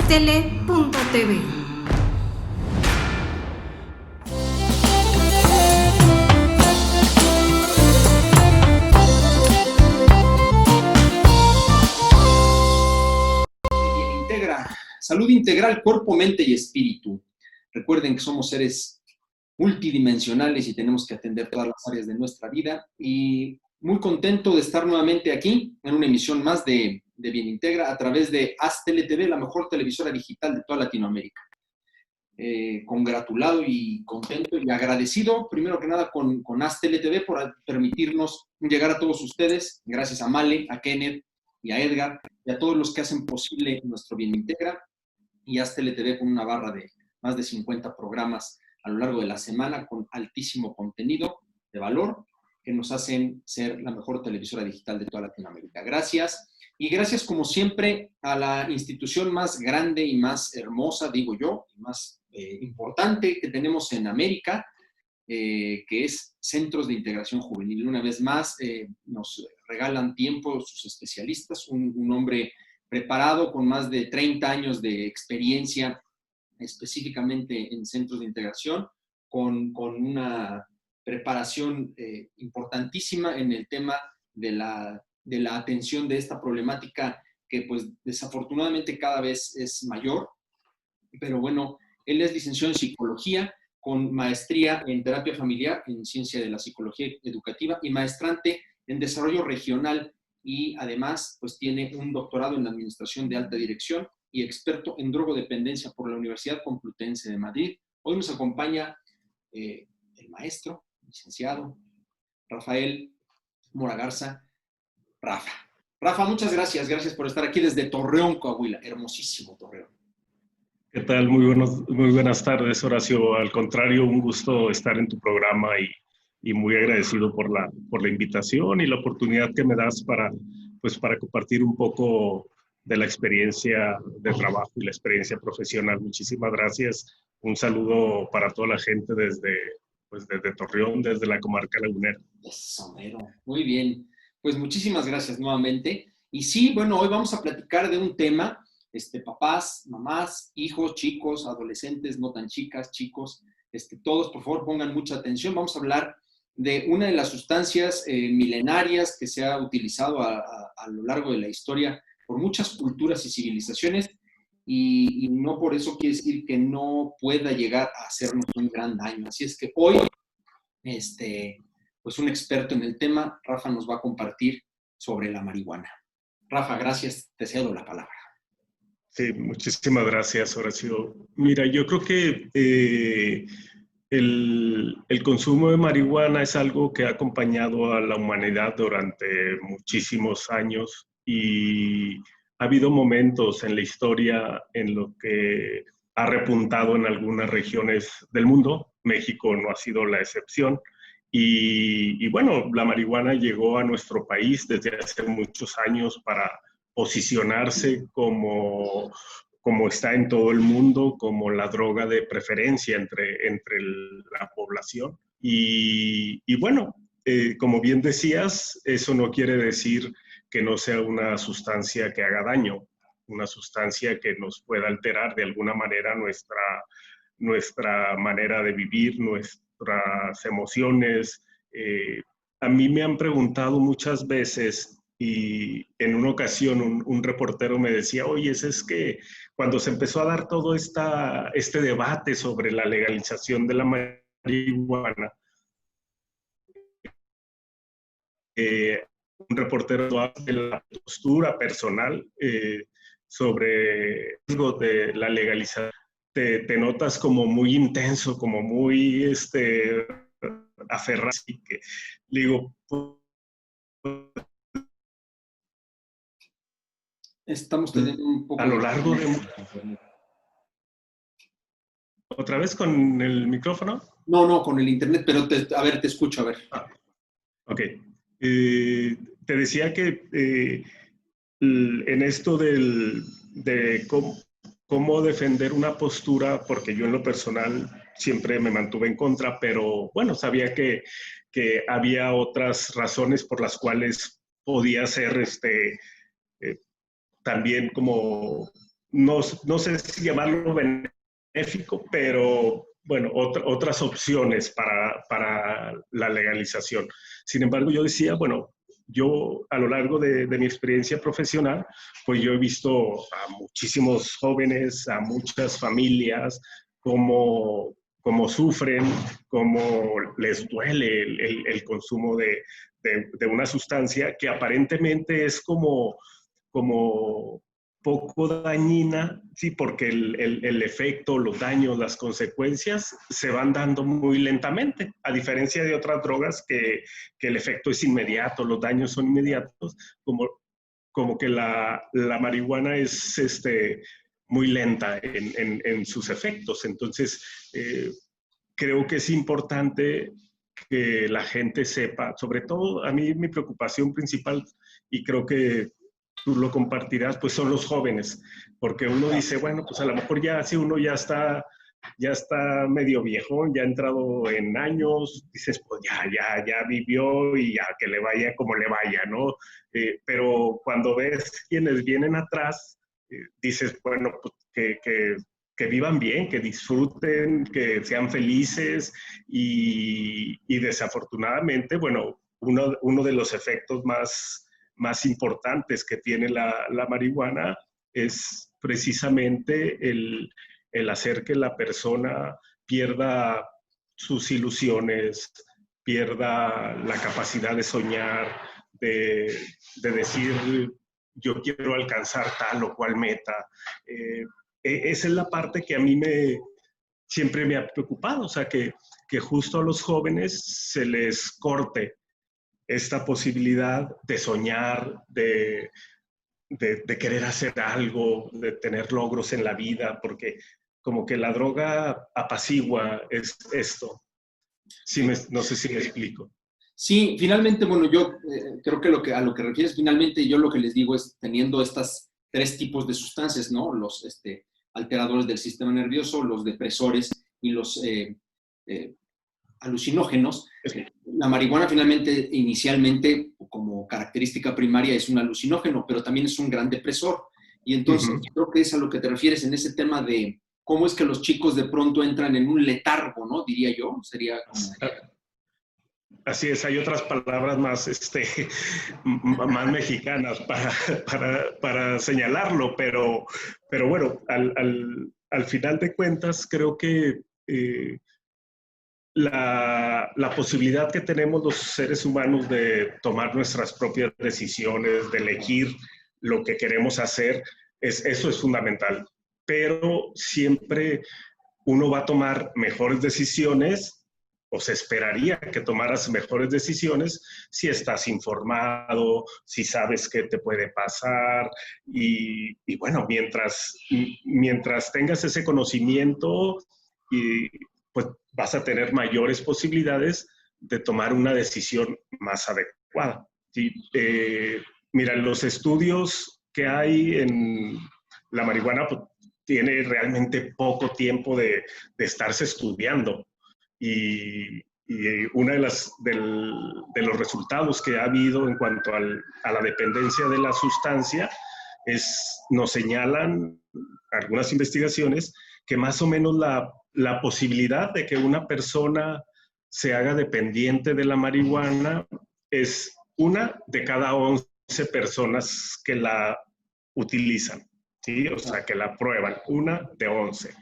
aztele.tv. Salud integral, cuerpo, mente y espíritu. Recuerden que somos seres multidimensionales y tenemos que atender todas las áreas de nuestra vida. Y muy contento de estar nuevamente aquí en una emisión más de Bien Integra a través de Aztele TV, la mejor televisora digital de toda Latinoamérica. Congratulado y contento y agradecido, primero que nada, con Aztele TV por permitirnos llegar a todos ustedes. Gracias a Male, a Kenneth y a Edgar y a todos los que hacen posible nuestro Bien Integra. Y Aztele TV con una barra de más de 50 programas a lo largo de la semana con altísimo contenido de valor que nos hacen ser la mejor televisora digital de toda Latinoamérica. Gracias. Y gracias, como siempre, a la institución más grande y más hermosa, digo yo, y más importante que tenemos en América, que es Centros de Integración Juvenil. Una vez más, nos regalan tiempo sus especialistas, un hombre preparado con más de 30 años de experiencia específicamente en centros de integración, con una preparación importantísima en el tema de la atención de esta problemática que pues desafortunadamente cada vez es mayor, pero bueno, él es licenciado en psicología con maestría en terapia familiar, en ciencia de la psicología educativa y maestrante en desarrollo regional y además pues tiene un doctorado en administración de alta dirección y experto en drogodependencia por la Universidad Complutense de Madrid. Hoy nos acompaña el maestro, licenciado Rafael Mora Garza. Rafa, muchas gracias. Gracias por estar aquí desde Torreón, Coahuila. Hermosísimo Torreón. ¿Qué tal? Muy buenas tardes, Horacio. Al contrario, un gusto estar en tu programa y muy agradecido por la invitación y la oportunidad que me das para compartir un poco de la experiencia de trabajo y la experiencia profesional. Muchísimas gracias. Un saludo para toda la gente desde Torreón, desde la comarca lagunera. Eso, mero. Muy bien. Pues muchísimas gracias nuevamente. Y sí, bueno, hoy vamos a platicar de un tema, papás, mamás, hijos, chicos, adolescentes, no tan chicas, chicos, todos, por favor, pongan mucha atención. Vamos a hablar de una de las sustancias milenarias que se ha utilizado a lo largo de la historia por muchas culturas y civilizaciones, y no por eso quiere decir que no pueda llegar a hacernos un gran daño. Así es que hoy, pues un experto en el tema, Rafa, nos va a compartir sobre la marihuana. Rafa, gracias, te cedo la palabra. Sí, muchísimas gracias, Horacio. Mira, yo creo que el consumo de marihuana es algo que ha acompañado a la humanidad durante muchísimos años y ha habido momentos en la historia en los que ha repuntado en algunas regiones del mundo. México no ha sido la excepción. Y bueno, la marihuana llegó a nuestro país desde hace muchos años para posicionarse como está en todo el mundo, como la droga de preferencia entre la población. Y bueno, como bien decías, eso no quiere decir que no sea una sustancia que haga daño, una sustancia que nos pueda alterar de alguna manera nuestra manera de vivir, nuestras emociones. A mí me han preguntado muchas veces, y en una ocasión un reportero me decía, oye, es que cuando se empezó a dar todo este debate sobre la legalización de la marihuana, un reportero hace la postura personal sobre el riesgo de la legalización. Te notas como muy intenso, como muy aferrado. Así que digo, estamos teniendo un poco a lo largo de... ¿Otra vez con el micrófono? No, con el internet, pero a ver, te escucho, a ver. Ok. Te decía que en esto de cómo defender una postura, porque yo en lo personal siempre me mantuve en contra, pero bueno, sabía que había otras razones por las cuales podía ser también como no sé si llamarlo benéfico, pero bueno, otras opciones para la legalización. Sin embargo, yo decía, bueno, yo a lo largo de mi experiencia profesional, pues yo he visto a muchísimos jóvenes, a muchas familias, cómo sufren, cómo les duele el consumo de una sustancia que aparentemente es como poco dañina, sí, porque el efecto, los daños, las consecuencias se van dando muy lentamente, a diferencia de otras drogas que el efecto es inmediato, los daños son inmediatos, como que la marihuana es muy lenta en sus efectos. Entonces, creo que es importante que la gente sepa, sobre todo a mí mi preocupación principal, y creo que tú lo compartirás, pues son los jóvenes, porque uno dice, bueno, pues a lo mejor ya si uno ya está medio viejo, ya ha entrado en años, dices, pues ya vivió y ya que le vaya como le vaya, ¿no? Pero cuando ves quienes vienen atrás, dices, bueno, pues que vivan bien, que disfruten, que sean felices y desafortunadamente, bueno, uno de los efectos más importantes que tiene la marihuana es precisamente el hacer que la persona pierda sus ilusiones, pierda la capacidad de soñar, de decir yo quiero alcanzar tal o cual meta. Esa es la parte que a mí siempre me ha preocupado, o sea, que justo a los jóvenes se les corte esta posibilidad de soñar, de querer hacer algo, de tener logros en la vida, porque como que la droga apacigua esto. Sí no sé si me explico. Sí, finalmente, bueno, yo creo que, a lo que refieres finalmente, yo lo que les digo es teniendo estas tres tipos de sustancias, ¿no? Los alteradores del sistema nervioso, los depresores y los alucinógenos. La marihuana finalmente, inicialmente, como característica primaria, es un alucinógeno, pero también es un gran depresor. Y entonces, creo que es a lo que te refieres en ese tema de cómo es que los chicos de pronto entran en un letargo, ¿no? Diría yo, sería como... Así es, hay otras palabras más mexicanas para señalarlo, pero bueno, al final de cuentas creo que la posibilidad que tenemos los seres humanos de tomar nuestras propias decisiones, de elegir lo que queremos hacer, eso es fundamental. Pero siempre uno va a tomar mejores decisiones o se esperaría que tomaras mejores decisiones si estás informado, si sabes qué te puede pasar y bueno, mientras tengas ese conocimiento pues vas a tener mayores posibilidades de tomar una decisión más adecuada. ¿Sí? Mira, los estudios que hay en la marihuana pues, tiene realmente poco tiempo de estarse estudiando y uno de los resultados que ha habido en cuanto a la dependencia de la sustancia nos señalan algunas investigaciones que más o menos la posibilidad de que una persona se haga dependiente de la marihuana es 1 de cada 11 personas que la utilizan, ¿sí? O sea, que la prueban, 1 de 11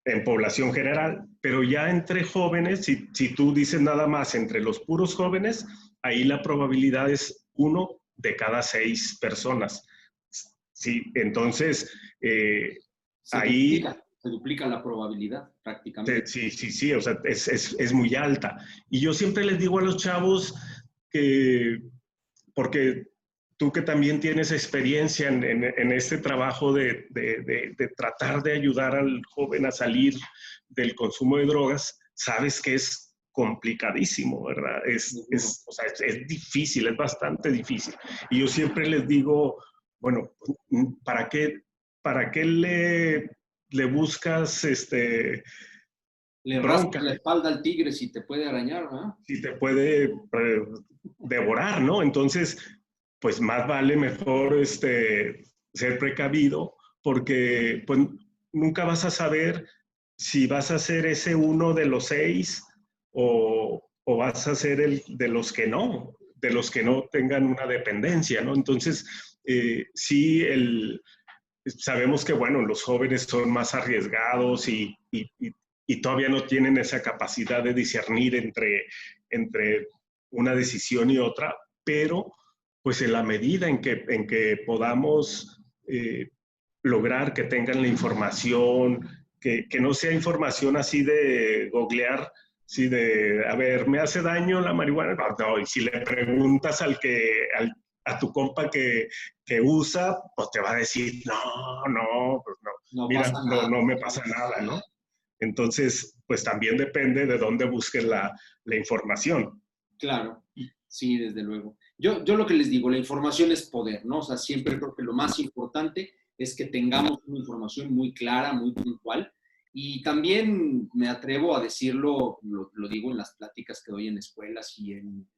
en población general, pero ya entre jóvenes, si tú dices nada más entre los puros jóvenes, ahí la probabilidad es 1 de cada 6 personas. Sí, entonces ahí... Se duplica la probabilidad prácticamente. Sí, o sea, es muy alta. Y yo siempre les digo a los chavos que, porque tú que también tienes experiencia en este trabajo de tratar de ayudar al joven a salir del consumo de drogas, sabes que es complicadísimo, ¿verdad? O sea, es difícil, es bastante difícil. Y yo siempre les digo, bueno, ¿para qué le buscas le rascas la espalda al tigre si te puede arañar, ¿verdad? Si te puede devorar, ¿no? Entonces, pues más vale mejor ser precavido porque pues, nunca vas a saber si vas a ser ese uno de los 6 o vas a ser el de los que no tengan una dependencia, ¿no? Entonces, sí, sabemos que, bueno, los jóvenes son más arriesgados y todavía no tienen esa capacidad de discernir entre una decisión y otra, pero pues en la medida en que podamos lograr que tengan la información, que no sea información así de googlear, sí, de, a ver, ¿me hace daño la marihuana? No, no, y si le preguntas a tu compa que usa, pues te va a decir, no, pues no, No mira, pasa no, nada. no me pasa nada, ¿no? Entonces, pues también depende de dónde busques la información. Claro, sí, desde luego. Yo lo que les digo, la información es poder, ¿no? O sea, siempre creo que lo más importante es que tengamos una información muy clara, muy puntual. Y también me atrevo a decirlo, lo digo en las pláticas que doy en escuelas y en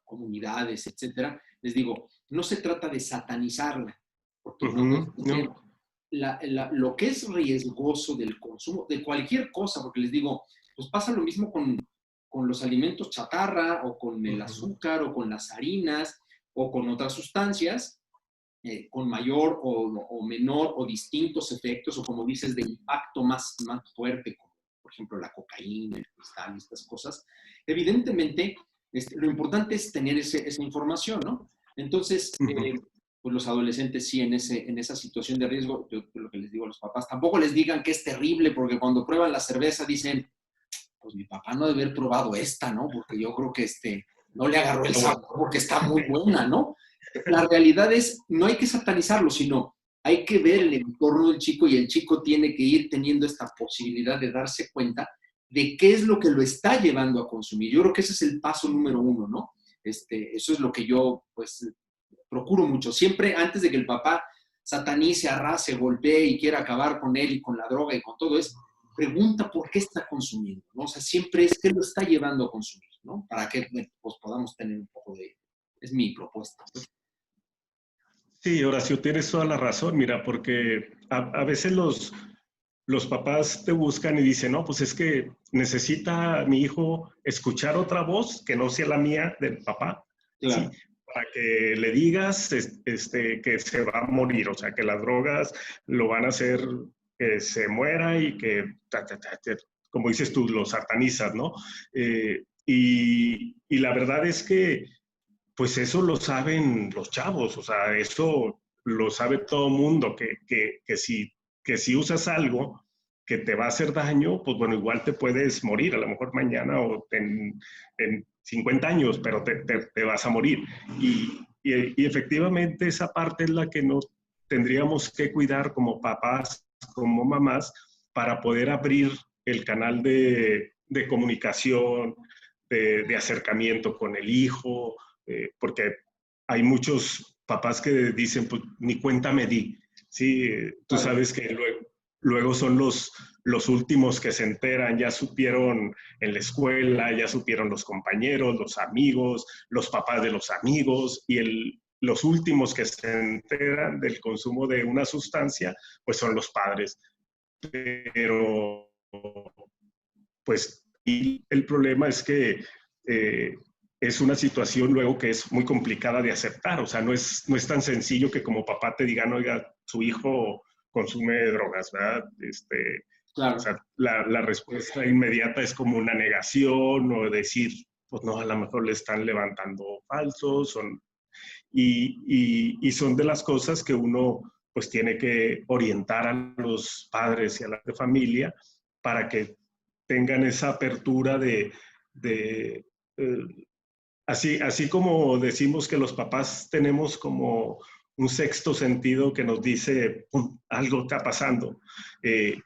comunidades, etcétera. Les digo, no se trata de satanizarla, porque no es No. lo que es riesgoso del consumo de cualquier cosa, porque les digo, pues pasa lo mismo con los alimentos chatarra o con el azúcar o con las harinas o con otras sustancias con mayor o menor o distintos efectos o como dices de impacto más fuerte, como por ejemplo la cocaína, el cristal, estas cosas. Evidentemente, lo importante es tener esa información, ¿no? Entonces, pues los adolescentes sí en esa situación de riesgo, yo lo que les digo a los papás, tampoco les digan que es terrible, porque cuando prueban la cerveza dicen, pues mi papá no debe haber probado esta, ¿no? Porque yo creo que no le agarró el sabor porque está muy buena, ¿no? La realidad es, no hay que satanizarlo, sino hay que ver el entorno del chico y el chico tiene que ir teniendo esta posibilidad de darse cuenta de qué es lo que lo está llevando a consumir. Yo creo que ese es el paso número 1, ¿no? Eso es lo que yo, pues, procuro mucho. Siempre antes de que el papá satanice, arrase, golpee y quiera acabar con él y con la droga y con todo eso, pregunta por qué está consumiendo, ¿no? O sea, siempre es qué lo está llevando a consumir, ¿no? Para que pues, podamos tener un poco de... Es mi propuesta. Sí, Horacio, tienes toda la razón, mira, porque a veces los papás te buscan y dicen, no, pues es que necesita mi hijo escuchar otra voz que no sea la mía del papá, ¿sí? Claro. Para que le digas que se va a morir, o sea, que las drogas lo van a hacer que se muera y que, como dices tú, lo satanizas, ¿no? Y la verdad es que pues eso lo saben los chavos, o sea, eso lo sabe todo mundo, que si usas algo que te va a hacer daño, pues bueno, igual te puedes morir, a lo mejor mañana o en 50 años, pero te vas a morir. Y efectivamente esa parte es la que no tendríamos que cuidar como papás, como mamás, para poder abrir el canal de comunicación, de acercamiento con el hijo, porque hay muchos papás que dicen, pues ni cuenta me di. Sí, tú Claro. sabes que luego son los últimos que se enteran, ya supieron en la escuela, ya supieron los compañeros, los amigos, los papás de los amigos, y los últimos que se enteran del consumo de una sustancia, pues son los padres. Pero, pues, y el problema es que es una situación luego que es muy complicada de aceptar. O sea, no es tan sencillo que como papá te digan, oiga, su hijo consume drogas, ¿verdad? O Claro. sea, la respuesta inmediata es como una negación o decir, pues no, a lo mejor le están levantando falsos. Y son de las cosas que uno pues tiene que orientar a los padres y a la familia para que tengan esa apertura de así como decimos que los papás tenemos como un sexto sentido que nos dice algo está pasando,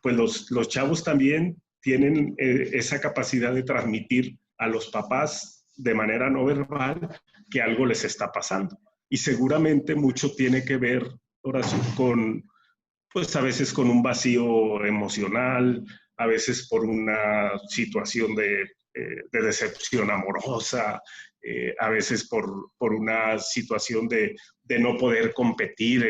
pues los chavos también tienen esa capacidad de transmitir a los papás de manera no verbal que algo les está pasando. Y seguramente mucho tiene que ver, Horacio, pues a veces con un vacío emocional, a veces por una situación de decepción amorosa, a veces por una situación de no poder competir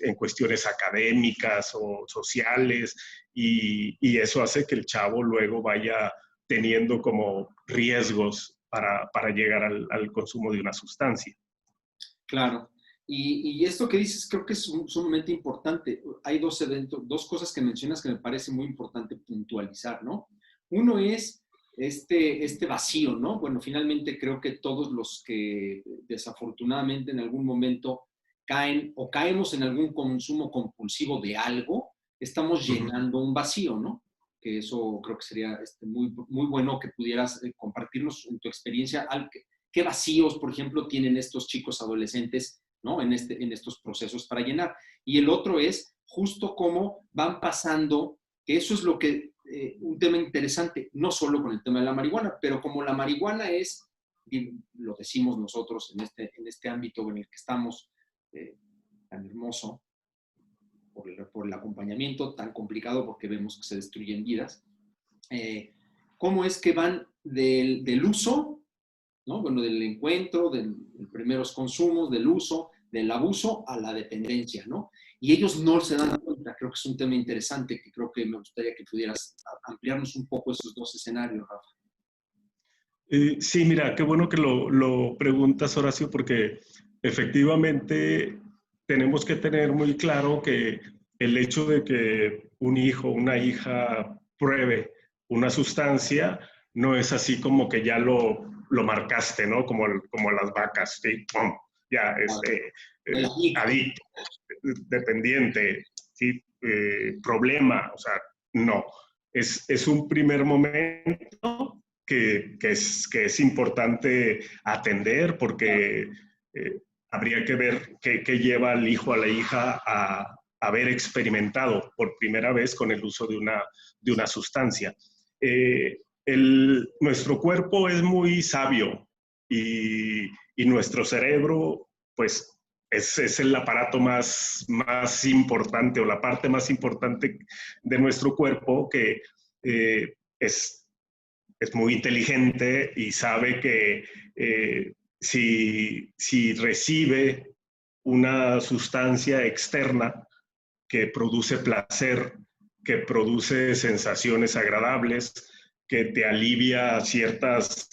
en cuestiones académicas o sociales, y eso hace que el chavo luego vaya teniendo como riesgos para llegar al consumo de una sustancia. Claro. Y esto que dices creo que es sumamente importante. Hay dos cosas que mencionas que me parece muy importante puntualizar, ¿no? Uno es este vacío, ¿no? Bueno, finalmente creo que todos los que desafortunadamente en algún momento caen o caemos en algún consumo compulsivo de algo, estamos llenando un vacío, ¿no? Que eso creo que sería muy, muy bueno que pudieras compartirnos en tu experiencia. ¿Qué vacíos, por ejemplo, tienen estos chicos adolescentes, ¿no? en estos procesos para llenar? Y el otro es justo cómo van pasando, que eso es lo que, un tema interesante, no solo con el tema de la marihuana, pero como la marihuana es, y lo decimos nosotros en este ámbito en el que estamos, tan hermoso, por el acompañamiento, tan complicado porque vemos que se destruyen vidas, cómo es que van del uso, ¿no? Bueno, del encuentro, de los primeros consumos, del uso, del abuso a la dependencia, ¿no? Y ellos no se dan cuenta. Creo que es un tema interesante que creo que me gustaría que pudieras ampliarnos un poco esos dos escenarios, Rafa. Sí, mira, qué bueno que lo preguntas, Horacio, porque efectivamente tenemos que tener muy claro que el hecho de que un hijo o una hija pruebe una sustancia no es así como que ya lo marcaste, ¿no? Como las vacas, ¿sí? ¡Pum! Ya es adicto, dependiente, ¿sí? Problema, o sea, no. Es un primer momento que es importante atender porque habría que ver qué lleva al hijo o a la hija a haber experimentado por primera vez con el uso de una sustancia. Nuestro cuerpo es muy sabio y nuestro cerebro, pues, es el aparato más importante o la parte más importante de nuestro cuerpo que es muy inteligente y sabe que si recibe una sustancia externa que produce placer, que produce sensaciones agradables, que te alivia ciertas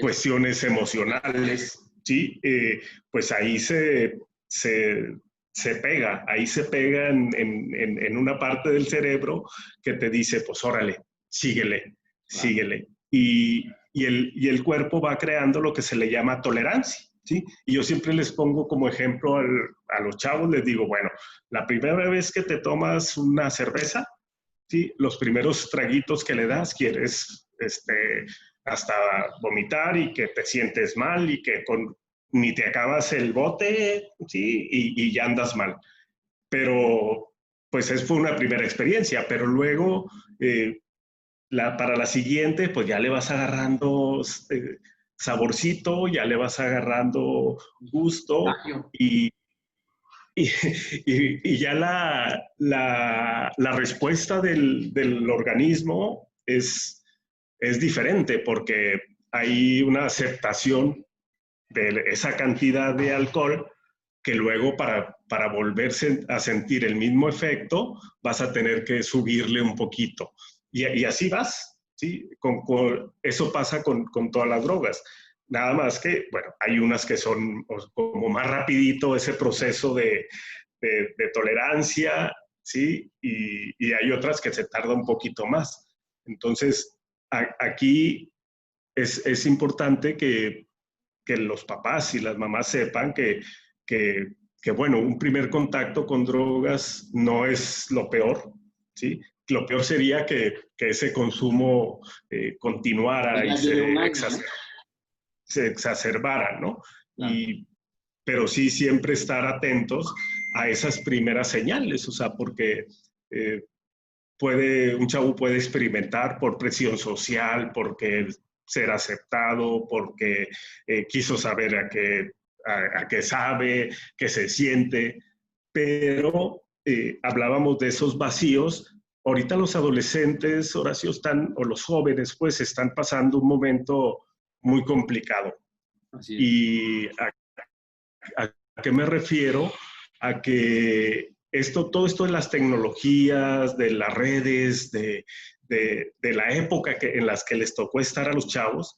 cuestiones emocionales, ¿sí? Pues ahí se pega, ahí se pega en una parte del cerebro que te dice, pues órale, síguele, síguele. Y el cuerpo va creando lo que se le llama tolerancia, ¿sí? Y yo siempre les pongo como ejemplo a los chavos, les digo, bueno, la primera vez que te tomas una cerveza, ¿sí? Los primeros traguitos que le das, quieres hasta vomitar y que te sientes mal y que ni te acabas el bote, ¿sí? Y ya andas mal. Pero pues fue una primera experiencia, pero luego para la siguiente pues ya le vas agarrando saborcito, ya le vas agarrando gusto y ya la respuesta del organismo es diferente porque hay una aceptación de esa cantidad de alcohol que luego para volverse a sentir el mismo efecto vas a tener que subirle un poquito. Y así vas, ¿sí? Eso pasa con todas las drogas. Nada más que, bueno, hay unas que son como más rapidito ese proceso de tolerancia, ¿sí? Y hay otras que se tarda un poquito más. Entonces, aquí es importante que los papás y las mamás sepan que, bueno, un primer contacto con drogas no es lo peor, ¿sí? Lo peor sería que ese consumo continuara y se exacerbara, ¿no? Claro. Pero sí siempre estar atentos a esas primeras señales, o sea, porque un chavo puede experimentar por presión social, porque ser aceptado, porque quiso saber a qué sabe, qué se siente, pero hablábamos de esos vacíos. Ahorita los adolescentes, Horacio, o los jóvenes, pues están pasando un momento muy complicado. Así es. ¿Y a qué me refiero? a que todo esto de las tecnologías, de las redes, de la época en las que les tocó estar a los chavos,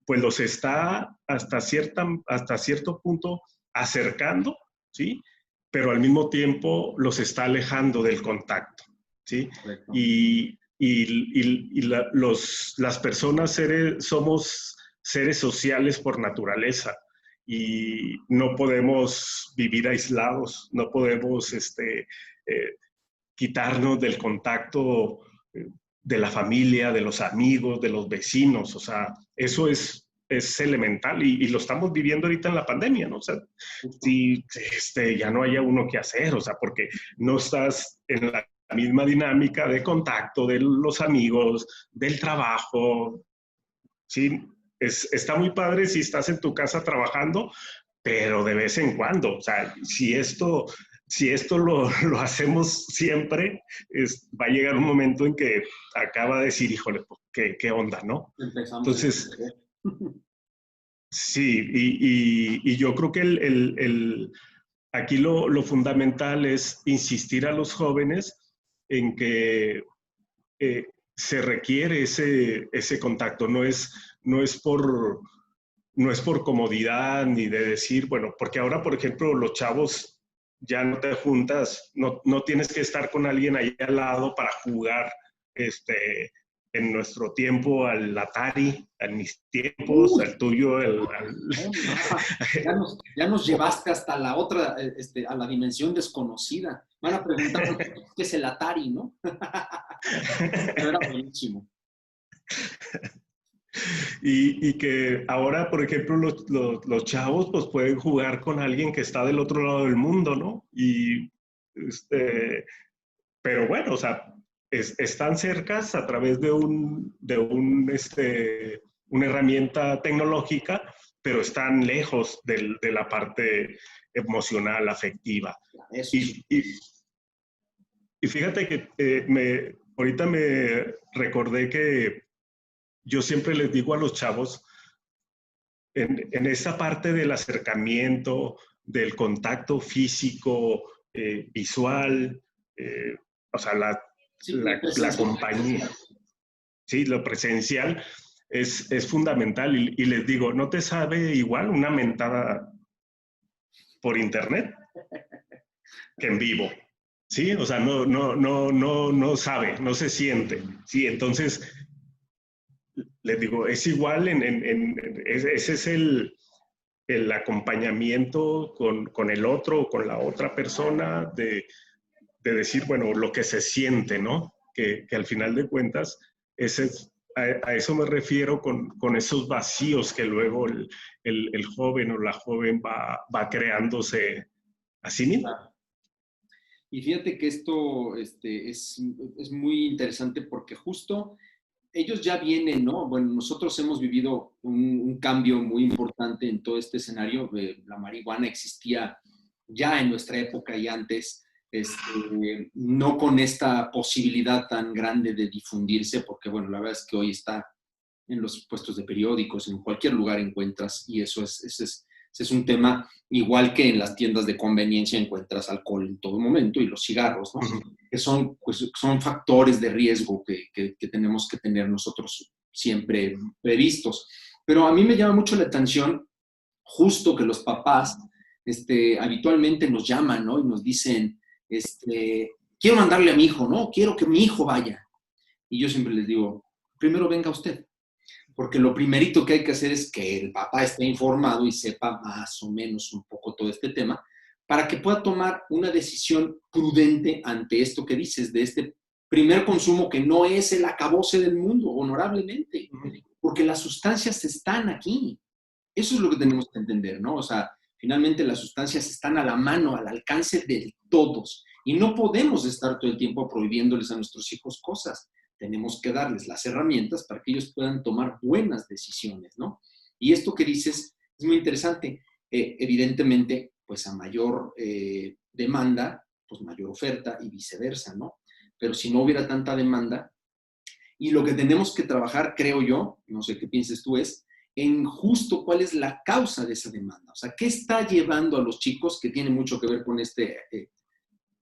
pues los está hasta cierto punto acercando, ¿sí? Pero al mismo tiempo los está alejando del contacto, ¿sí? Correcto. Las personas somos seres sociales por naturaleza y no podemos vivir aislados, no podemos quitarnos del contacto de la familia, de los amigos, de los vecinos. O sea, eso es elemental y lo estamos viviendo ahorita en la pandemia, ¿no? O sea, si ya no haya uno que hacer, o sea, porque no estás en la misma dinámica de contacto de los amigos, del trabajo, ¿sí? Está muy padre si estás en tu casa trabajando, pero de vez en cuando, o sea, si esto lo hacemos siempre, va a llegar un momento en que acaba de decir, híjole, pues, ¿qué onda, no? Empezamos. Entonces, sí, y yo creo que aquí lo fundamental es insistir a los jóvenes en que se requiere ese contacto, no es por comodidad ni de decir, bueno, porque ahora, por ejemplo, los chavos ya no te juntas, no tienes que estar con alguien ahí al lado para jugar en nuestro tiempo al Atari, en mis tiempos, al tuyo, ya nos llevaste hasta la otra, a la dimensión desconocida. Van a preguntar qué es el Atari, ¿no? Pero era buenísimo. Y que ahora, por ejemplo, los chavos pues pueden jugar con alguien que está del otro lado del mundo, ¿no? Pero bueno, o sea, están cercas a través de una herramienta tecnológica, pero están lejos de la parte emocional, afectiva. Y fíjate que ahorita me recordé que yo siempre les digo a los chavos, en esa parte del acercamiento, del contacto físico, visual, o sea, la compañía, sí, lo presencial es fundamental. Y les digo, ¿no te sabe igual una mentada por internet que en vivo? Sí, o sea, no sabe, no se siente. Sí, entonces les digo, es igual, ese es el acompañamiento con el otro o con la otra persona, de decir, bueno, lo que se siente, ¿no? Que al final de cuentas, a eso me refiero con esos vacíos que luego el joven o la joven va creándose a sí mismo. Y fíjate que esto es muy interesante porque justo ellos ya vienen, ¿no? Bueno, nosotros hemos vivido un cambio muy importante en todo este escenario. La marihuana existía ya en nuestra época y antes, no con esta posibilidad tan grande de difundirse, porque bueno, la verdad es que hoy está en los puestos de periódicos, en cualquier lugar encuentras, y ese es un tema, igual que en las tiendas de conveniencia encuentras alcohol en todo momento y los cigarros, ¿no? Que son factores de riesgo que tenemos que tener nosotros siempre previstos. Pero a mí me llama mucho la atención justo que los papás habitualmente nos llaman, ¿no? Y nos dicen, quiero mandarle a mi hijo, ¿no? Quiero que mi hijo vaya. Y yo siempre les digo, primero venga usted. Porque lo primerito que hay que hacer es que el papá esté informado y sepa más o menos un poco todo este tema, para que pueda tomar una decisión prudente ante esto que dices, de este primer consumo que no es el acabose del mundo, honorablemente, porque las sustancias están aquí. Eso es lo que tenemos que entender, ¿no? O sea, finalmente las sustancias están a la mano, al alcance de todos, y no podemos estar todo el tiempo prohibiéndoles a nuestros hijos cosas. Tenemos que darles las herramientas para que ellos puedan tomar buenas decisiones, ¿no? Y esto que dices es muy interesante. Evidentemente, pues a mayor demanda, pues mayor oferta y viceversa, ¿no? Pero si no hubiera tanta demanda, y lo que tenemos que trabajar, creo yo, no sé qué pienses tú, es en justo cuál es la causa de esa demanda. O sea, ¿qué está llevando a los chicos, que tiene mucho que ver con este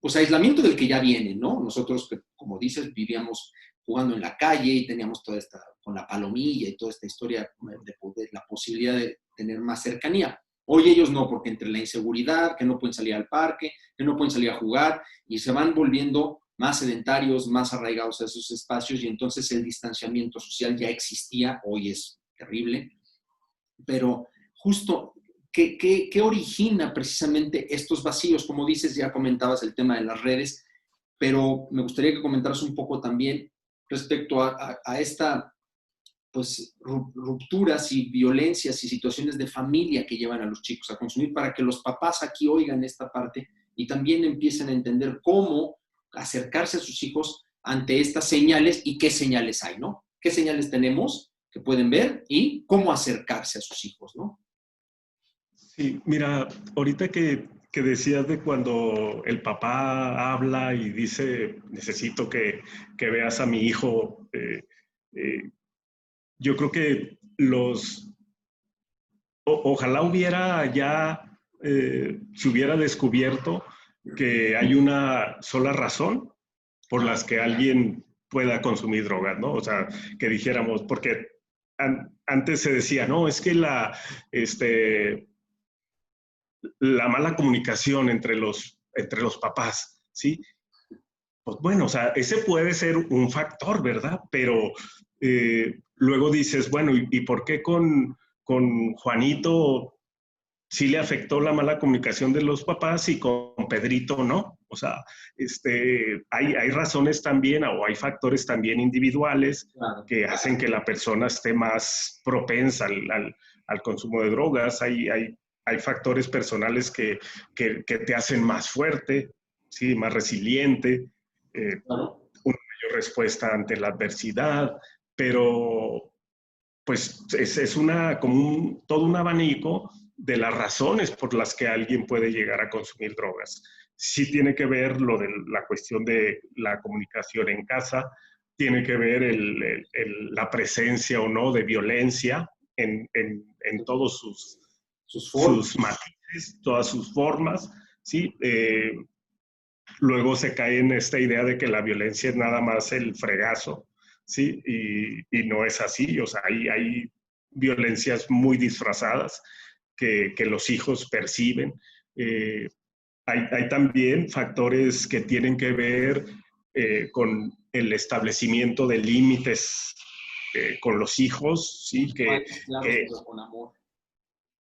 pues aislamiento del que ya viene, ¿no? Nosotros, como dices, vivíamos jugando en la calle y teníamos toda esta, con la palomilla y toda esta historia de poder, la posibilidad de tener más cercanía. Hoy ellos no, porque entre la inseguridad, que no pueden salir al parque, que no pueden salir a jugar, y se van volviendo más sedentarios, más arraigados a esos espacios, y entonces el distanciamiento social ya existía, hoy es terrible, pero justo, ¿qué origina precisamente estos vacíos? Como dices, ya comentabas el tema de las redes, pero me gustaría que comentaras un poco también respecto a esta pues, rupturas y violencias y situaciones de familia que llevan a los chicos a consumir, para que los papás aquí oigan esta parte y también empiecen a entender cómo acercarse a sus hijos ante estas señales y qué señales hay, ¿no? ¿Qué señales tenemos que pueden ver y cómo acercarse a sus hijos, ¿no? Sí, mira, ahorita que decías de cuando el papá habla y dice, necesito que veas a mi hijo, yo creo que ojalá hubiera ya, se hubiera descubierto que hay una sola razón por las que alguien pueda consumir drogas, ¿no? O sea, que dijéramos, porque antes se decía, no, es que la mala comunicación entre los papás, ¿sí? Pues bueno, o sea, ese puede ser un factor, ¿verdad? Pero luego dices, bueno, ¿y por qué con Juanito sí le afectó la mala comunicación de los papás y con Pedrito no? O sea, hay razones también o hay factores también individuales Claro. que hacen que la persona esté más propensa al consumo de drogas. Hay factores personales que te hacen más fuerte, ¿sí? Más resiliente, Claro. una mayor respuesta ante la adversidad, pero pues es como todo un abanico de las razones por las que alguien puede llegar a consumir drogas. Sí tiene que ver lo de la cuestión de la comunicación en casa, tiene que ver la presencia o no de violencia en todos sus matices, todas sus formas, ¿sí? Luego se cae en esta idea de que la violencia es nada más el fregazo, ¿sí? Y no es así, o sea, hay violencias muy disfrazadas que los hijos perciben. Hay también factores que tienen que ver con el establecimiento de límites con los hijos, ¿sí? Claro, Que, pero con amor.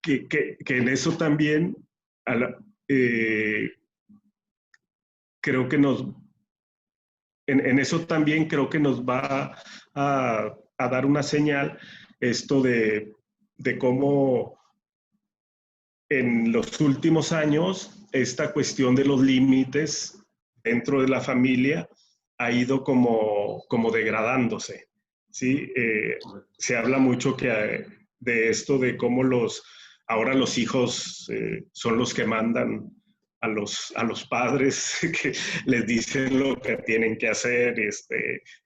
que en eso también eh, creo que en eso también creo que nos va a dar una señal esto de cómo en los últimos años esta cuestión de los límites dentro de la familia ha ido como degradándose, ¿sí? Se habla mucho de esto de cómo ahora los hijos son los que mandan a los padres, que les dicen lo que tienen que hacer,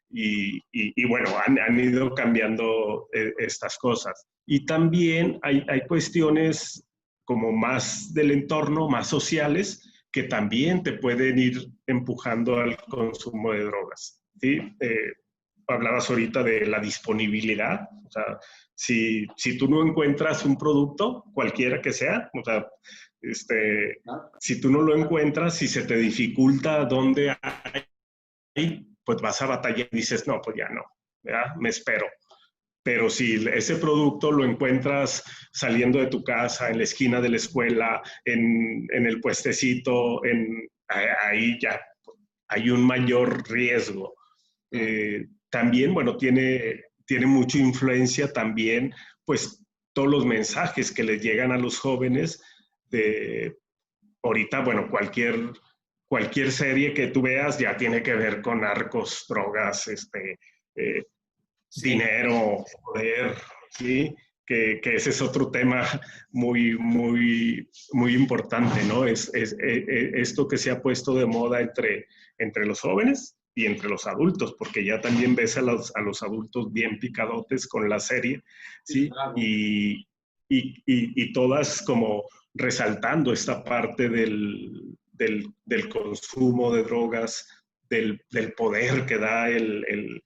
y bueno, han ido cambiando estas cosas. Y también hay cuestiones como más del entorno, más sociales, que también te pueden ir empujando al consumo de drogas, ¿sí? Hablabas ahorita de la disponibilidad, o sea, si tú no encuentras un producto, cualquiera que sea, o sea, si tú no lo encuentras, si se te dificulta dónde hay, pues vas a batallar y dices, no, pues ya no, ¿verdad? Me espero. Pero si ese producto lo encuentras saliendo de tu casa, en la esquina de la escuela, en el puestecito, ahí ya hay un mayor riesgo. También, bueno, tiene mucha influencia también, pues, todos los mensajes que les llegan a los jóvenes de, ahorita, bueno, cualquier serie que tú veas ya tiene que ver con narcos, drogas, dinero, poder, ¿sí? Que ese es otro tema muy, muy, muy importante, ¿no? Esto que se ha puesto de moda entre los jóvenes, y entre los adultos, porque ya también ves a los adultos bien picadotes con la serie, ¿sí? Claro. Y todas como resaltando esta parte del consumo de drogas, del poder que da el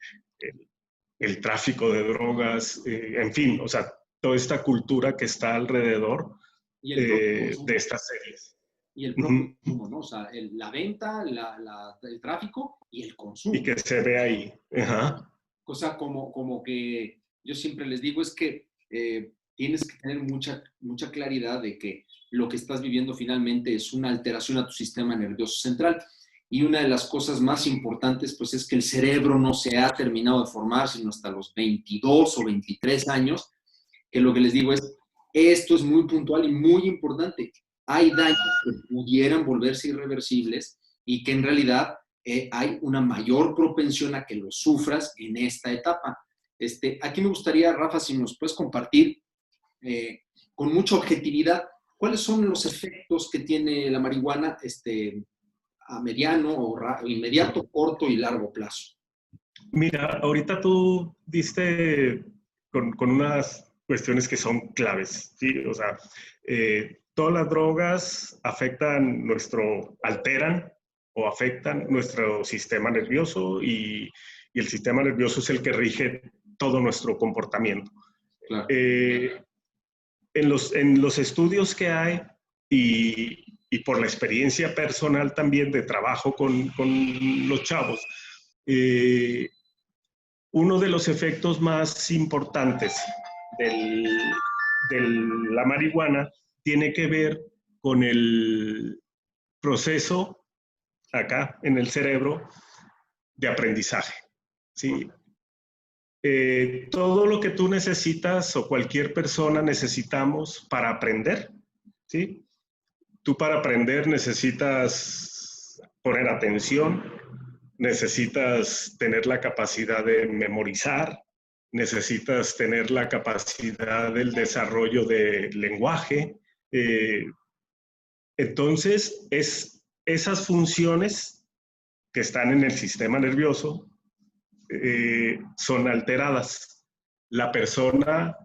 tráfico de drogas, en fin, o sea, toda esta cultura que está alrededor Y el propio de consumo. estas series. Y el propio consumo, ¿no? O sea, la venta, el tráfico y el consumo. Y que se ve ahí. Ajá. Cosa como que yo siempre les digo es que tienes que tener mucha claridad de que lo que estás viviendo finalmente es una alteración a tu sistema nervioso central. Y una de las cosas más importantes, pues, es que el cerebro no se ha terminado de formar, sino hasta los 22 o 23 años, que lo que les digo es, esto es muy puntual y muy importante. Hay daños que pudieran volverse irreversibles y que en realidad hay una mayor propensión a que lo sufras en esta etapa. Aquí me gustaría, Rafa, si nos puedes compartir con mucha objetividad, ¿cuáles son los efectos que tiene la marihuana a mediano o inmediato, corto y largo plazo? Mira, ahorita tú diste con unas cuestiones que son claves, ¿sí? O sea, todas las drogas alteran o afectan nuestro sistema nervioso y el sistema nervioso es el que rige todo nuestro comportamiento. Claro. En los estudios que hay y por la experiencia personal también de trabajo con los chavos, uno de los efectos más importantes de la marihuana tiene que ver con el proceso acá en el cerebro de aprendizaje. ¿Sí? Todo lo que tú necesitas o cualquier persona necesitamos para aprender, ¿sí? Tú para aprender necesitas poner atención, necesitas tener la capacidad de memorizar, necesitas tener la capacidad del desarrollo de lenguaje. Entonces, esas funciones que están en el sistema nervioso son alteradas. La persona,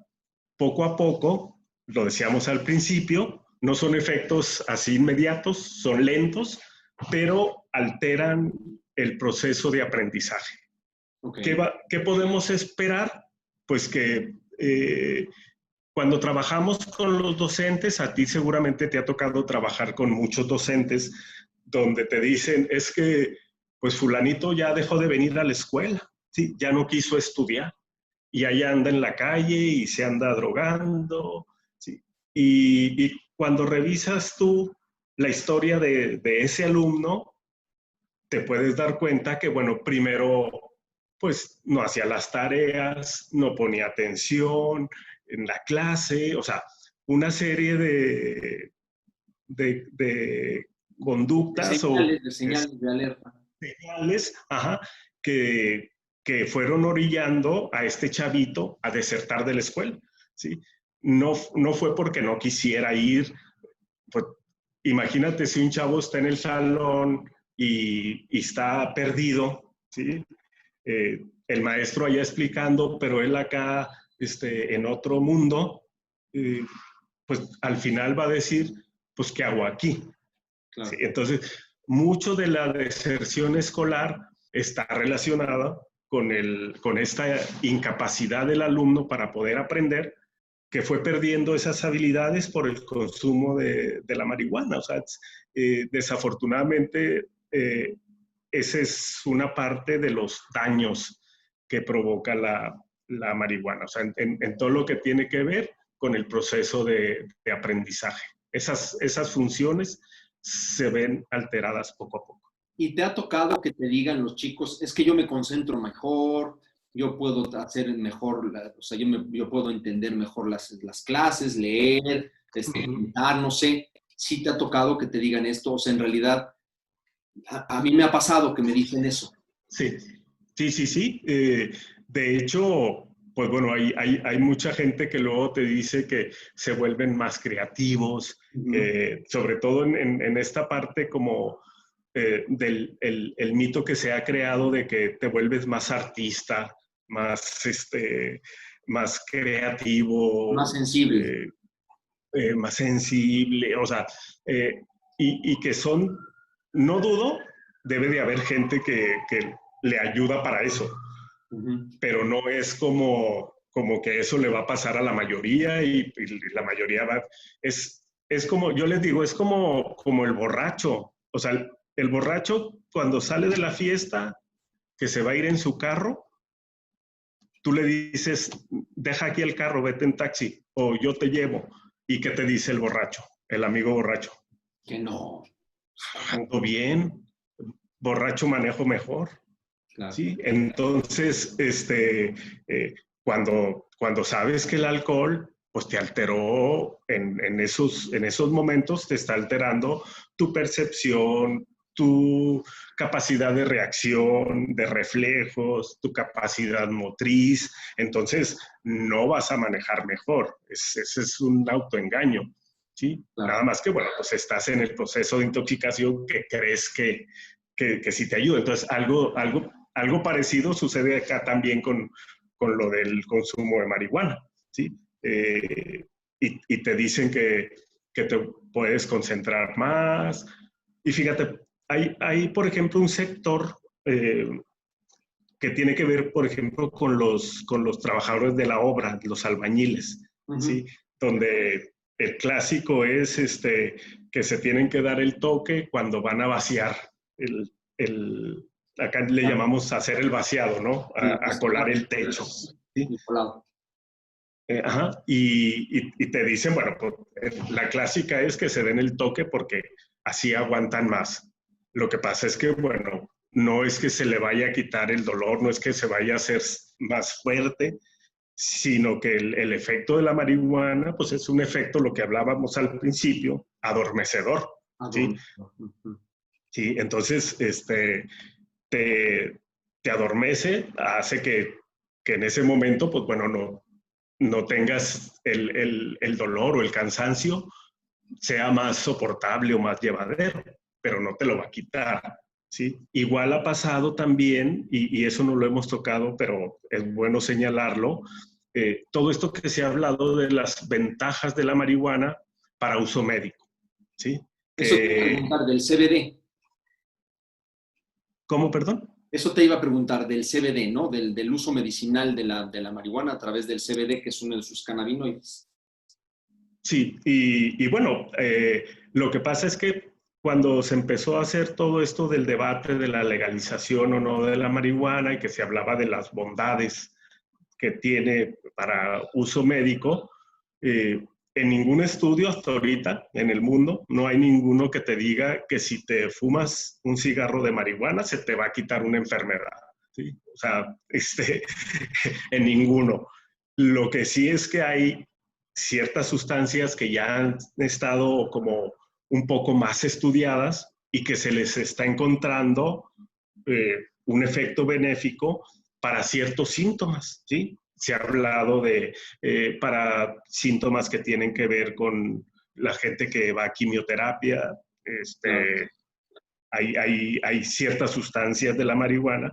poco a poco, lo decíamos al principio, no son efectos así inmediatos, son lentos, pero alteran el proceso de aprendizaje. Okay. ¿Qué podemos esperar? Pues que cuando trabajamos con los docentes, a ti seguramente te ha tocado trabajar con muchos docentes donde te dicen, es que pues fulanito ya dejó de venir a la escuela, ¿sí? Ya no quiso estudiar y ahí anda en la calle y se anda drogando, ¿sí? Y cuando revisas tú la historia de ese alumno, te puedes dar cuenta que, bueno, primero, pues no hacía las tareas, no ponía atención en la clase, o sea, una serie de conductas De señales de alerta. Señales, ajá, que fueron orillando a este chavito a desertar de la escuela, ¿sí? No fue porque no quisiera ir, pues, imagínate si un chavo está en el salón y está perdido, ¿sí? El maestro allá explicando, pero él acá en otro mundo, pues al final va a decir, pues, ¿qué hago aquí? Claro. ¿Sí? Entonces, mucho de la deserción escolar está relacionada con esta incapacidad del alumno para poder aprender, que fue perdiendo esas habilidades por el consumo de la marihuana. O sea, desafortunadamente, esa es una parte de los daños que provoca la marihuana. O sea, en todo lo que tiene que ver con el proceso de aprendizaje. Esas funciones se ven alteradas poco a poco. ¿Y te ha tocado que te digan los chicos, es que yo me concentro mejor, yo puedo hacer mejor, o sea, yo puedo entender mejor las clases, leer, pintar, no sé? ¿Sí te ha tocado que te digan esto? O sea, en realidad, a mí me ha pasado que me dicen eso. Sí. De hecho, pues bueno, hay mucha gente que luego te dice que se vuelven más creativos, sobre todo en esta parte como el mito que se ha creado de que te vuelves más artista, más, más creativo, Más sensible. más sensible, o sea, y que son, no dudo, debe de haber gente que le ayuda para eso, pero no es como que eso le va a pasar a la mayoría y la mayoría va, es como, yo les digo, es como el borracho, o sea, el borracho cuando sale de la fiesta, que se va a ir en su carro, tú le dices, deja aquí el carro, vete en taxi, o yo te llevo. ¿Y qué te dice el borracho, el amigo borracho? Que no. Ando bien, borracho manejo mejor. Claro. ¿Sí? Entonces, cuando sabes que el alcohol pues te alteró en esos momentos, te está alterando tu percepción, tu capacidad de reacción, de reflejos, tu capacidad motriz. Entonces, no vas a manejar mejor. Ese es un autoengaño. ¿Sí? Claro. Nada más que, bueno, pues estás en el proceso de intoxicación que crees que sí te ayuda. Entonces, algo parecido sucede acá también con lo del consumo de marihuana, ¿sí? Y te dicen que te puedes concentrar más. Y fíjate, hay por ejemplo, un sector que tiene que ver, por ejemplo, con los trabajadores de la obra, los albañiles, ¿sí? Donde el clásico es que se tienen que dar el toque cuando van a vaciar acá le llamamos hacer el vaciado, ¿no? A colar el techo. ¿Sí? Ajá. Y te dicen, bueno, pues, la clásica es que se den el toque porque así aguantan más. Lo que pasa es que, bueno, no es que se le vaya a quitar el dolor, no es que se vaya a hacer más fuerte, sino que el efecto de la marihuana, pues es un efecto, lo que hablábamos al principio, adormecedor. ¿Sí? Sí, entonces, te adormece, hace que en ese momento, pues bueno, no tengas el dolor o el cansancio, sea más soportable o más llevadero, pero no te lo va a quitar. ¿Sí? Igual ha pasado también, y eso no lo hemos tocado, pero es bueno señalarlo, todo esto que se ha hablado de las ventajas de la marihuana para uso médico. ¿Sí? Eso te iba a preguntar del CBD. ¿Cómo, perdón? Eso te iba a preguntar del CBD, ¿no? Del uso medicinal de la marihuana a través del CBD, que es uno de sus cannabinoides. Sí, y bueno, lo que pasa es que cuando se empezó a hacer todo esto del debate de la legalización o no de la marihuana y que se hablaba de las bondades que tiene para uso médico, en ningún estudio hasta ahorita en el mundo no hay ninguno que te diga que si te fumas un cigarro de marihuana se te va a quitar una enfermedad. ¿Sí? O sea, en ninguno. Lo que sí es que hay ciertas sustancias que ya han estado como un poco más estudiadas y que se les está encontrando un efecto benéfico para ciertos síntomas, ¿sí? Se ha hablado de para síntomas que tienen que ver con la gente que va a quimioterapia, hay ciertas sustancias de la marihuana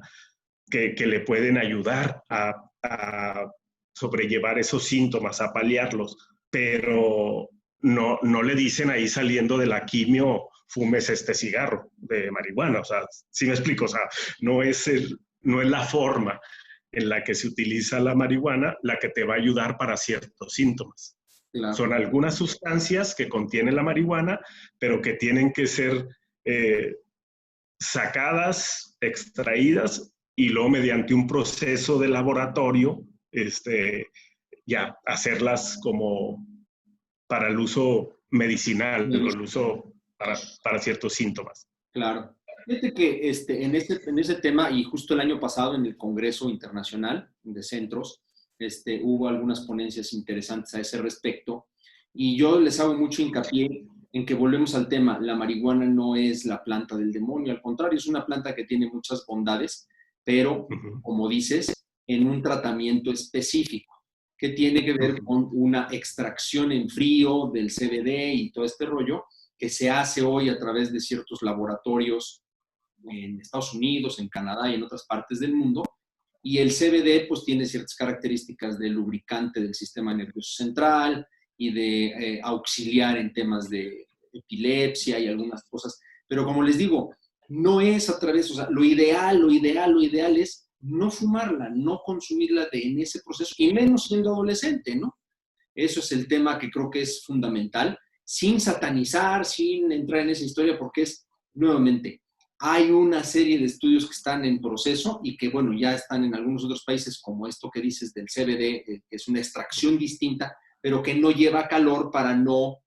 que le pueden ayudar a sobrellevar esos síntomas, a paliarlos, pero no le dicen ahí saliendo de la quimio, fumes este cigarro de marihuana. O sea, ¿sí me explico? O sea, no es la forma en la que se utiliza la marihuana la que te va a ayudar para ciertos síntomas. Claro. Son algunas sustancias que contiene la marihuana, pero que tienen que ser sacadas, extraídas y luego mediante un proceso de laboratorio, ya hacerlas como para el uso medicinal, el uso para ciertos síntomas. Claro. Fíjate que en ese tema, y justo el año pasado en el Congreso Internacional de Centros, hubo algunas ponencias interesantes a ese respecto, y yo les hago mucho hincapié en que volvemos al tema, la marihuana no es la planta del demonio, al contrario, es una planta que tiene muchas bondades, pero, como dices, en un tratamiento específico, que tiene que ver con una extracción en frío del CBD y todo este rollo, que se hace hoy a través de ciertos laboratorios en Estados Unidos, en Canadá y en otras partes del mundo. Y el CBD pues tiene ciertas características de lubricante del sistema nervioso central y de auxiliar en temas de epilepsia y algunas cosas. Pero como les digo, no es a través, o sea, lo ideal es no fumarla, no consumirla en ese proceso, y menos siendo adolescente, ¿no? Eso es el tema que creo que es fundamental, sin satanizar, sin entrar en esa historia, porque es, nuevamente, hay una serie de estudios que están en proceso y que, bueno, ya están en algunos otros países, como esto que dices del CBD, que es una extracción distinta, pero que no lleva calor para no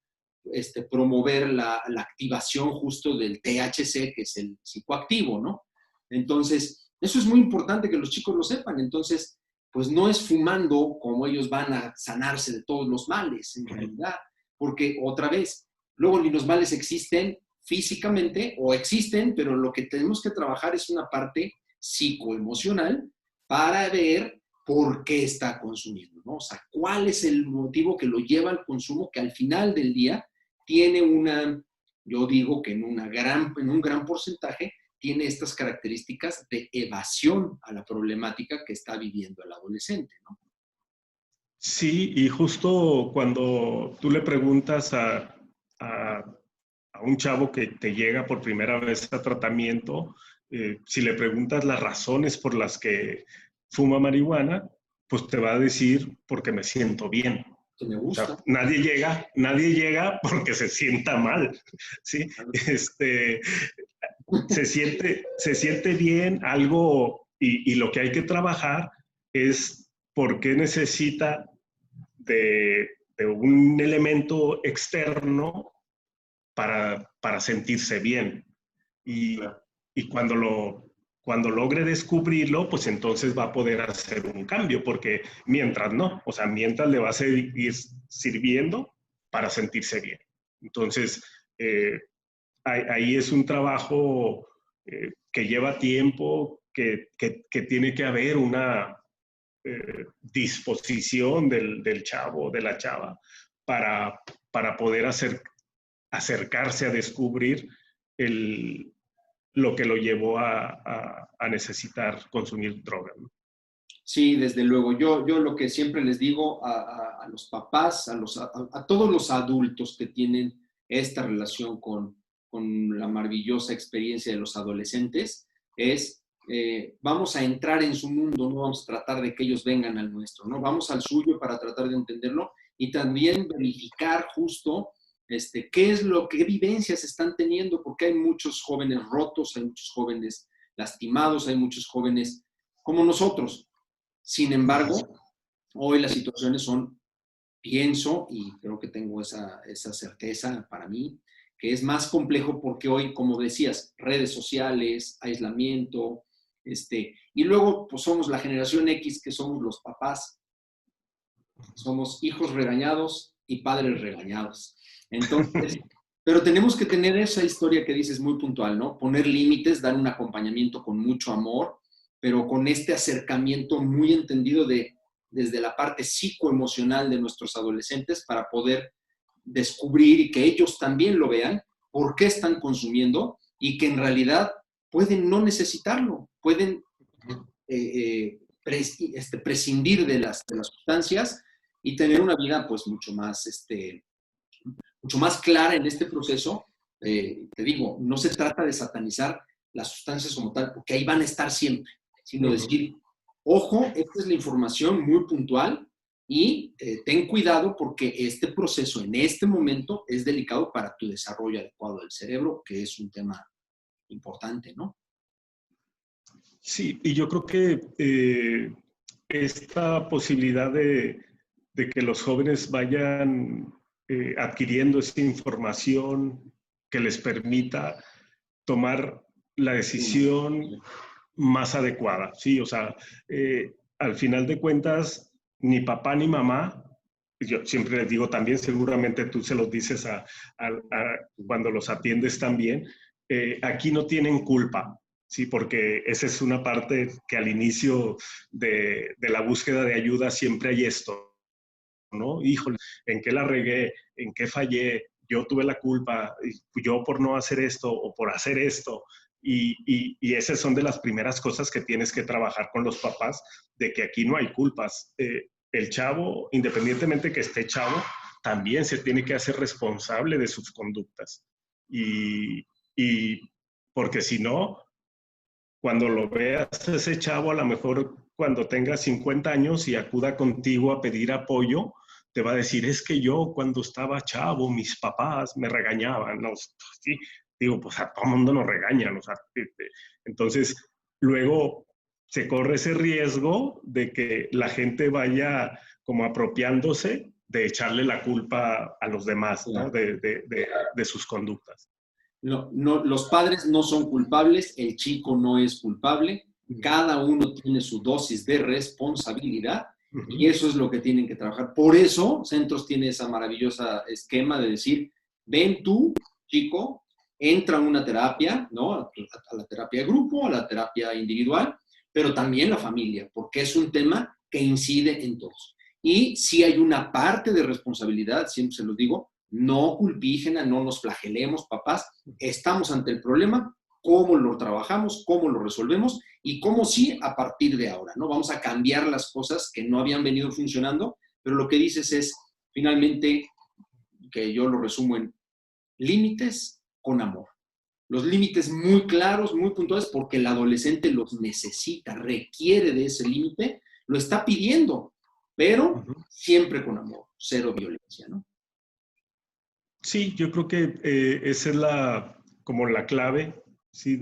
promover la activación justo del THC, que es el psicoactivo, ¿no? Entonces, eso es muy importante que los chicos lo sepan. Entonces, pues no es fumando como ellos van a sanarse de todos los males, en realidad, porque otra vez, luego ni los males existen físicamente o existen, pero lo que tenemos que trabajar es una parte psicoemocional para ver por qué está consumiendo, ¿no? O sea, cuál es el motivo que lo lleva al consumo, que al final del día tiene yo digo que en un gran porcentaje tiene estas características de evasión a la problemática que está viviendo el adolescente, ¿no? Sí, y justo cuando tú le preguntas a un chavo que te llega por primera vez a tratamiento, si le preguntas las razones por las que fuma marihuana, pues te va a decir porque me siento bien. Que me O gusta. sea, nadie llega porque se sienta mal, ¿sí? Se siente bien algo y lo que hay que trabajar es por qué necesita de un elemento externo para sentirse bien. Y, Claro. y cuando logre descubrirlo, pues entonces va a poder hacer un cambio, porque mientras no, o sea, mientras le va a seguir sirviendo para sentirse bien. Entonces, ahí es un trabajo que lleva tiempo, que tiene que haber una disposición del chavo, de la chava, para poder acercarse a descubrir lo que lo llevó a necesitar consumir droga, ¿no? Sí, desde luego. Yo lo que siempre les digo a los papás, a todos los adultos que tienen esta relación con la maravillosa experiencia de los adolescentes, es vamos a entrar en su mundo, no vamos a tratar de que ellos vengan al nuestro, ¿no? Vamos al suyo para tratar de entenderlo y también verificar justo qué vivencias están teniendo, porque hay muchos jóvenes rotos, hay muchos jóvenes lastimados, hay muchos jóvenes como nosotros. Sin embargo, hoy las situaciones son, pienso, y creo que tengo esa certeza para mí, que es más complejo porque hoy, como decías, redes sociales, aislamiento, y luego pues somos la generación X, que somos los papás, somos hijos regañados y padres regañados. Entonces, pero tenemos que tener esa historia que dices muy puntual, ¿no? Poner límites, dar un acompañamiento con mucho amor, pero con este acercamiento muy entendido desde la parte psicoemocional de nuestros adolescentes para poder descubrir y que ellos también lo vean, por qué están consumiendo y que en realidad pueden no necesitarlo, pueden prescindir de las sustancias y tener una vida pues mucho más clara en este proceso. Te digo, no se trata de satanizar las sustancias como tal, porque ahí van a estar siempre, sino decir, ojo, esta es la información muy puntual y ten cuidado porque este proceso en este momento es delicado para tu desarrollo adecuado del cerebro, que es un tema importante, ¿no? Sí, y yo creo que esta posibilidad de que los jóvenes vayan adquiriendo esa información que les permita tomar la decisión más adecuada, ¿sí? O sea, al final de cuentas, ni papá ni mamá, yo siempre les digo también, seguramente tú se los dices cuando los atiendes también, aquí no tienen culpa, ¿sí? Porque esa es una parte que al inicio de la búsqueda de ayuda siempre hay esto, ¿no? Híjole, ¿en qué la regué? ¿En qué fallé? Yo tuve la culpa, yo por no hacer esto o por hacer esto. Y esas son de las primeras cosas que tienes que trabajar con los papás, de que aquí no hay culpas. El chavo, independientemente que esté chavo, también se tiene que hacer responsable de sus conductas. Y porque si no, cuando lo veas ese chavo, a lo mejor cuando tenga 50 años y acuda contigo a pedir apoyo, te va a decir, es que yo cuando estaba chavo, mis papás me regañaban, ¿no? Sí, digo, pues a todo mundo nos regañan, o sea, entonces luego se corre ese riesgo de que la gente vaya como apropiándose de echarle la culpa a los demás, ¿no? De sus conductas. No, no, los padres no son culpables, el chico no es culpable, cada uno tiene su dosis de responsabilidad y eso es lo que tienen que trabajar. Por eso Centros tiene esa maravillosa esquema de decir, ven tú, chico, entra a una terapia, ¿no? A la terapia de grupo, a la terapia individual, pero también la familia, porque es un tema que incide en todos. Y si hay una parte de responsabilidad, siempre se los digo, no culpígena, no nos flagelemos, papás, estamos ante el problema, cómo lo trabajamos, cómo lo resolvemos y cómo sí a partir de ahora, ¿no? Vamos a cambiar las cosas que no habían venido funcionando, pero lo que dices es, finalmente, que yo lo resumo en límites con amor. Los límites muy claros, muy puntuales, porque el adolescente los necesita, requiere de ese límite, lo está pidiendo, pero siempre con amor, cero violencia, ¿no? Sí, yo creo que esa es como la clave, ¿sí?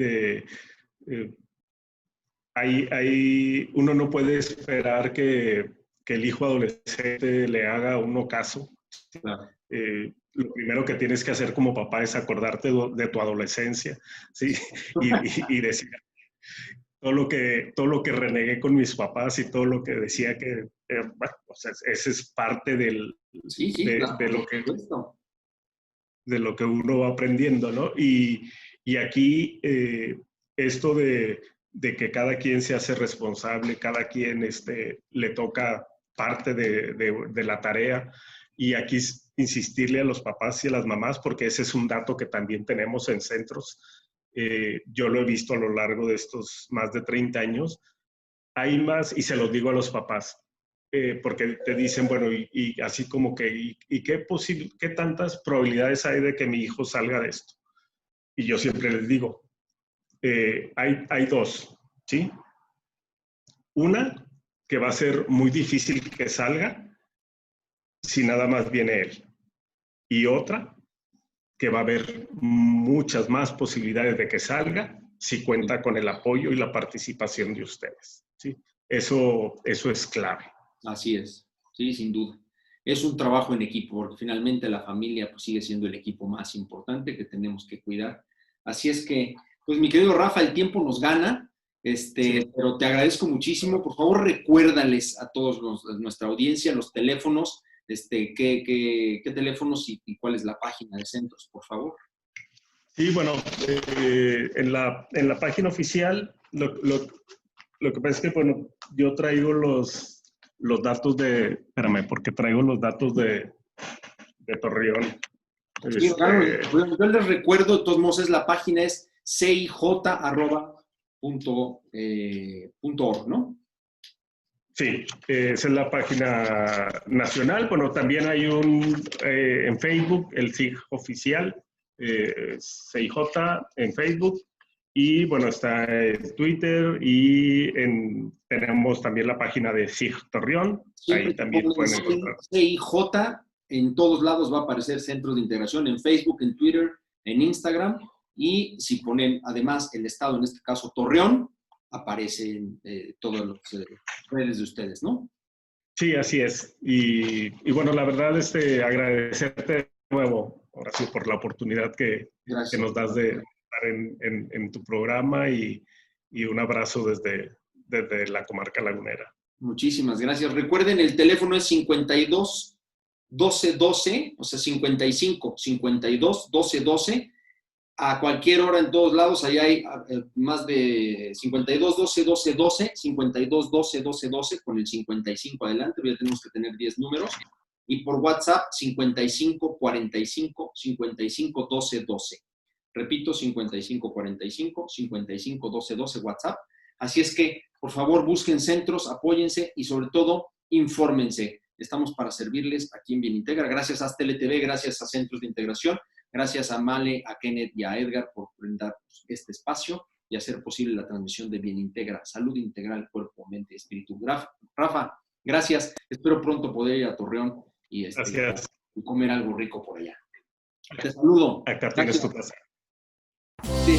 Uno no puede esperar que el hijo adolescente le haga a uno caso. Claro. Lo primero que tienes que hacer como papá es acordarte de tu adolescencia, ¿sí? Y decir todo lo que renegué con mis papás y todo lo que decía que, bueno, pues ese es parte Sí, claro, de lo que uno va aprendiendo, ¿no? Y aquí esto de que cada quien se hace responsable, cada quien le toca parte de la tarea, y aquí insistirle a los papás y a las mamás, porque ese es un dato que también tenemos en Centros. Yo lo he visto a lo largo de estos más de 30 años. Hay más, y se los digo a los papás, porque te dicen, bueno, y así como que, ¿y qué tantas probabilidades hay de que mi hijo salga de esto? Y yo siempre les digo, hay dos, ¿sí? Una, que va a ser muy difícil que salga si nada más viene él. Y otra, que va a haber muchas más posibilidades de que salga si cuenta con el apoyo y la participación de ustedes, ¿sí? Eso es clave. Así es, sí, sin duda. Es un trabajo en equipo, porque finalmente la familia pues, sigue siendo el equipo más importante que tenemos que cuidar. Así es que, pues mi querido Rafa, el tiempo nos gana, sí. Pero te agradezco muchísimo. Por favor, recuérdales a todos nuestra audiencia los teléfonos, qué teléfonos y cuál es la página de Centros, por favor. Sí, bueno, en la página oficial, lo que pasa es que, bueno, yo traigo los datos espérame, porque traigo los datos de Torreón. Sí, claro, yo les recuerdo, de todos modos, la página es cij.org, ¿no? Sí, esa es la página nacional. Bueno, también hay en Facebook, el CIG oficial, CIJ en Facebook. Y bueno, está en Twitter y tenemos también la página de CIG Torreón. Siempre ahí también pueden encontrar. CIJ, en todos lados va a aparecer Centros de Integración, en Facebook, en Twitter, en Instagram. Y si ponen además el estado, en este caso Torreón, aparecen todas las redes de ustedes, ¿no? Sí, así es. Y bueno, la verdad, agradecerte de nuevo, ahora sí, por la oportunidad que nos das de estar en tu programa y un abrazo desde la comarca lagunera. Muchísimas gracias. Recuerden, el teléfono es 52 12 12, o sea, 55 52 12 12. A cualquier hora en todos lados, allá hay más de 52 12 12 12, 52 12 12 12, con el 55 adelante, ya tenemos que tener 10 números. Y por WhatsApp, 55 45 55 12 12. Repito, 5545-551212 WhatsApp. Así es que, por favor, busquen centros, apóyense y sobre todo, infórmense. Estamos para servirles aquí en Bien Integra. Gracias a Aztele TV, gracias a Centros de Integración, gracias a Male, a Kenneth y a Edgar por brindar este espacio y hacer posible la transmisión de Bien Integra, salud integral, cuerpo, mente, espíritu. Rafa, gracias. Espero pronto poder ir a Torreón y comer algo rico por allá. Te saludo. Acá tienes tu casa. Sí.